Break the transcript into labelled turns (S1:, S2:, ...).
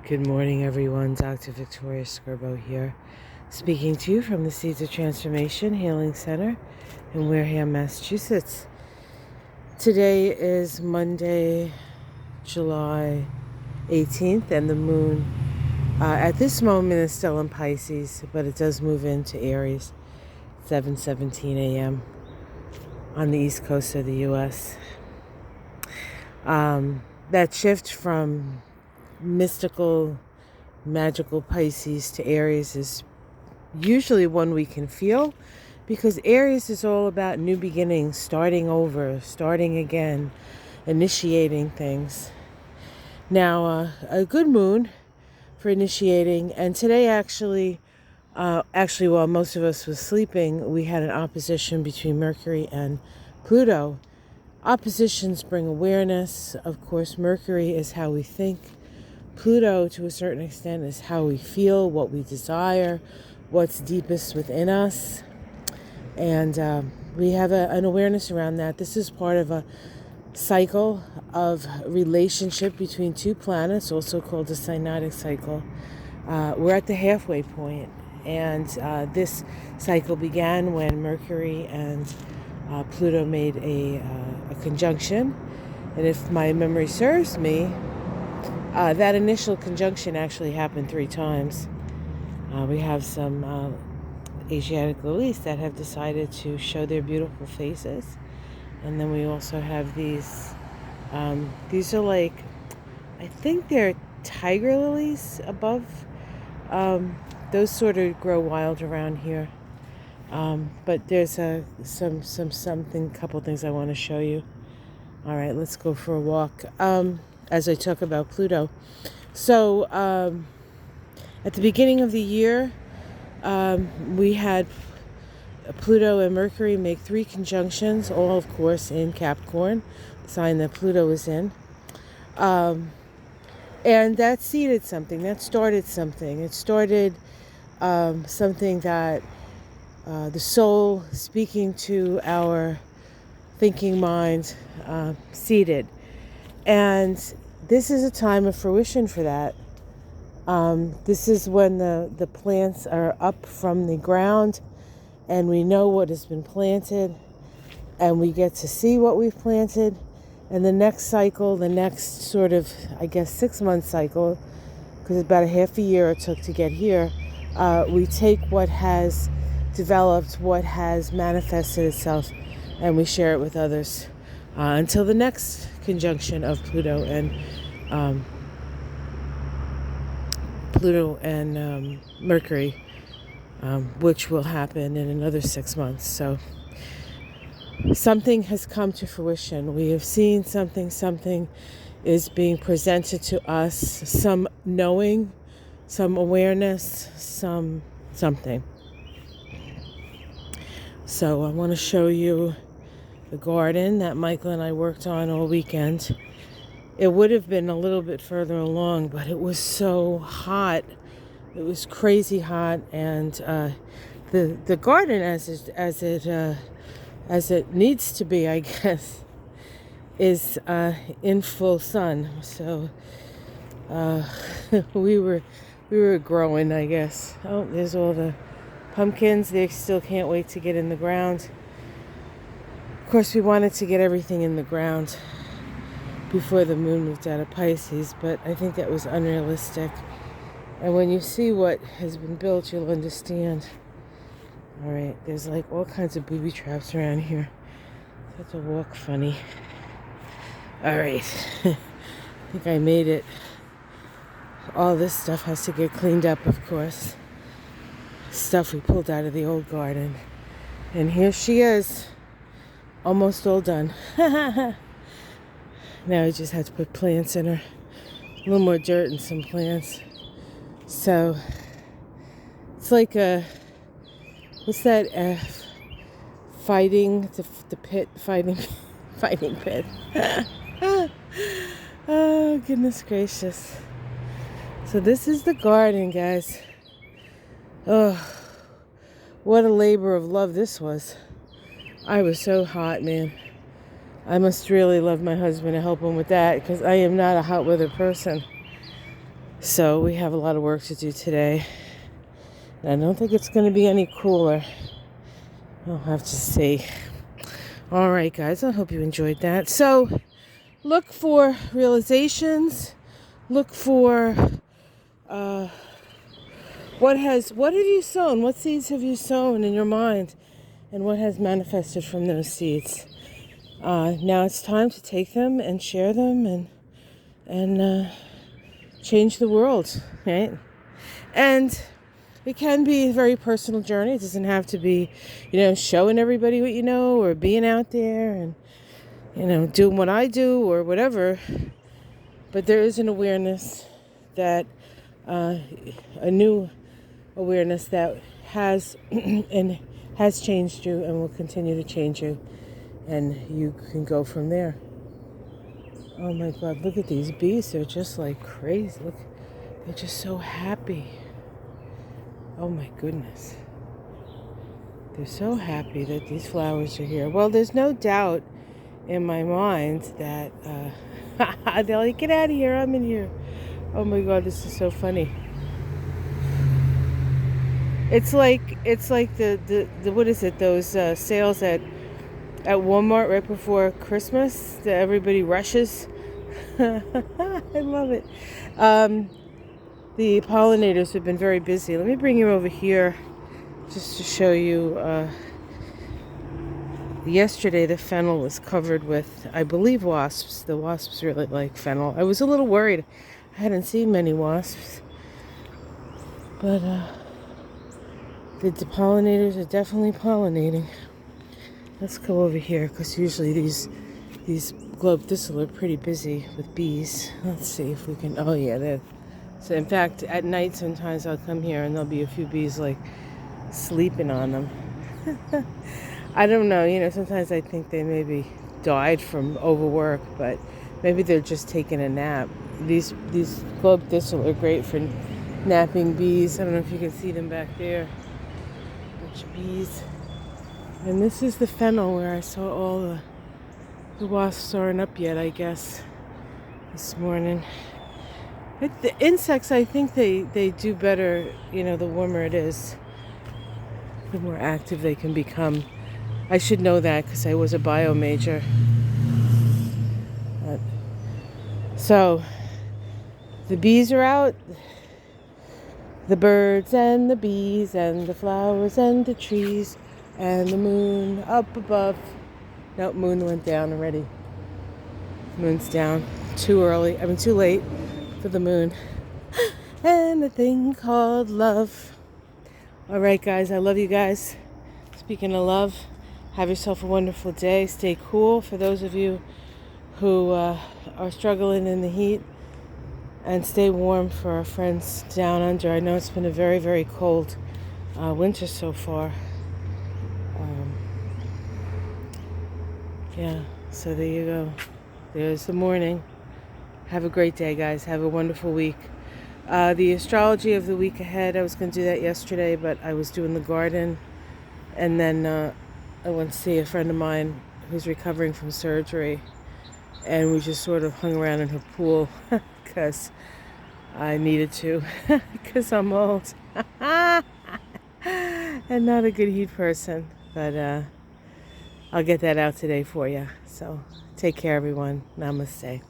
S1: Good morning, everyone. Dr. Victoria Skirbo here, speaking to you from the Seeds of Transformation Healing Center in Wareham, Massachusetts. Today is Monday, July 18th, and the moon at this moment is still in Pisces, but it does move into Aries, 7:17 a.m. on the east coast of the U.S. That shift from mystical, magical Pisces to Aries is usually one we can feel, because Aries is all about new beginnings, starting over, starting again, initiating things. Now, a good moon for initiating, and today actually while most of us was sleeping, we had an opposition between Mercury and Pluto. Oppositions bring awareness. Of course, Mercury is how we think. Pluto, to a certain extent, is how we feel, what we desire, what's deepest within us. And we have an awareness around that. This is part of a cycle of relationship between two planets, also called the synodic cycle. We're at the halfway point, and this cycle began when Mercury and Pluto made a conjunction. And if my memory serves me, that initial conjunction actually happened 3 times. We have some Asiatic lilies that have decided to show their beautiful faces. And then we also have these are like, I think they're tiger lilies above. Those sort of grow wild around here. But there's couple things I want to show you. All right, let's go for a walk. As I talk about Pluto. So at the beginning of the year, we had Pluto and Mercury make 3 conjunctions, all of course in Capricorn, the sign that Pluto is in. And that seeded something, that started something. It started something that the soul, speaking to our thinking mind, seeded. And this is a time of fruition for that. This is when the plants are up from the ground, and we know what has been planted, and we get to see what we've planted. And the next cycle, the next sort of, 6-month cycle, because about a half a year it took to get here, we take what has developed, what has manifested itself, and we share it with others until the next conjunction of Pluto and Mercury, which will happen in another 6 months. So something has come to fruition. We have seen something is being presented to us, some knowing, some awareness, something. So I want to show you the garden that Michael and I worked on all weekend. It would have been a little bit further along, but it was so hot. It was crazy hot, and the garden, as it needs to be, I guess, is in full sun. So we were growing, I guess. Oh, there's all the pumpkins. They still can't wait to get in the ground. Of course, we wanted to get everything in the ground before the moon moved out of Pisces, but I think that was unrealistic. And when you see what has been built, you'll understand. All right, there's like all kinds of booby traps around here. I have to walk funny. All right, I think I made it. All this stuff has to get cleaned up, of course. Stuff we pulled out of the old garden. And here she is, almost all done. Now I just have to put plants in her. A little more dirt and some plants. So it's like what's that? Fighting the pit, fighting pit. Oh, goodness gracious. So this is the garden, guys. Oh, what a labor of love this was. I was so hot, man. I must really love my husband to help him with that, because I am not a hot weather person. So we have a lot of work to do today. And I don't think it's going to be any cooler. I'll have to see. All right, guys, I hope you enjoyed that. So look for realizations. Look for what have you sown? What seeds have you sown in your mind? And what has manifested from those seeds? Now it's time to take them and share them and change the world, right? And it can be a very personal journey. It doesn't have to be, showing everybody what you know or being out there and, doing what I do or whatever. But there is an awareness that, a new awareness that has and has changed you and will continue to change you. And you can go from there. Oh my God, look at these bees. They're just like crazy. Look, they're just so happy. Oh my goodness. They're so happy that these flowers are here. Well, there's no doubt in my mind that they're like, get out of here, I'm in here. Oh my God, this is so funny. It's like the what is it, those sales at Walmart right before Christmas that everybody rushes. I love it. The pollinators have been very busy. Let me bring you over here just to show you. Yesterday the fennel was covered with, I believe, wasps. The wasps really like fennel. I was a little worried. I hadn't seen many wasps. But the pollinators are definitely pollinating. Let's go over here because usually these globe thistle are pretty busy with bees. Let's see if we can. Oh yeah, they're. So in fact, at night sometimes I'll come here and there'll be a few bees like sleeping on them. I don't know. Sometimes I think they maybe died from overwork, but maybe they're just taking a nap. These globe thistle are great for napping bees. I don't know if you can see them back there. Bunch of bees. And this is the fennel where I saw all the wasps aren't up yet, I guess, this morning. The insects, I think they do better, the warmer it is, the more active they can become. I should know that because I was a bio major. So, the bees are out. The birds and the bees and the flowers and the trees and the moon up above. Nope, moon went down already. Moon's down. Too late for the moon. And a thing called love. All right, guys, I love you guys. Speaking of love, have yourself a wonderful day. Stay cool for those of you who are struggling in the heat. And stay warm for our friends down under. I know it's been a very, very cold winter so far. Yeah, so there you go. There's the morning. Have a great day, guys. Have a wonderful week. The astrology of the week ahead, I was going to do that yesterday, but I was doing the garden. And then I went to see a friend of mine who's recovering from surgery. And we just sort of hung around in her pool because I needed to, because I'm old and not a good heat person. But I'll get that out today for you. So take care, everyone. Namaste.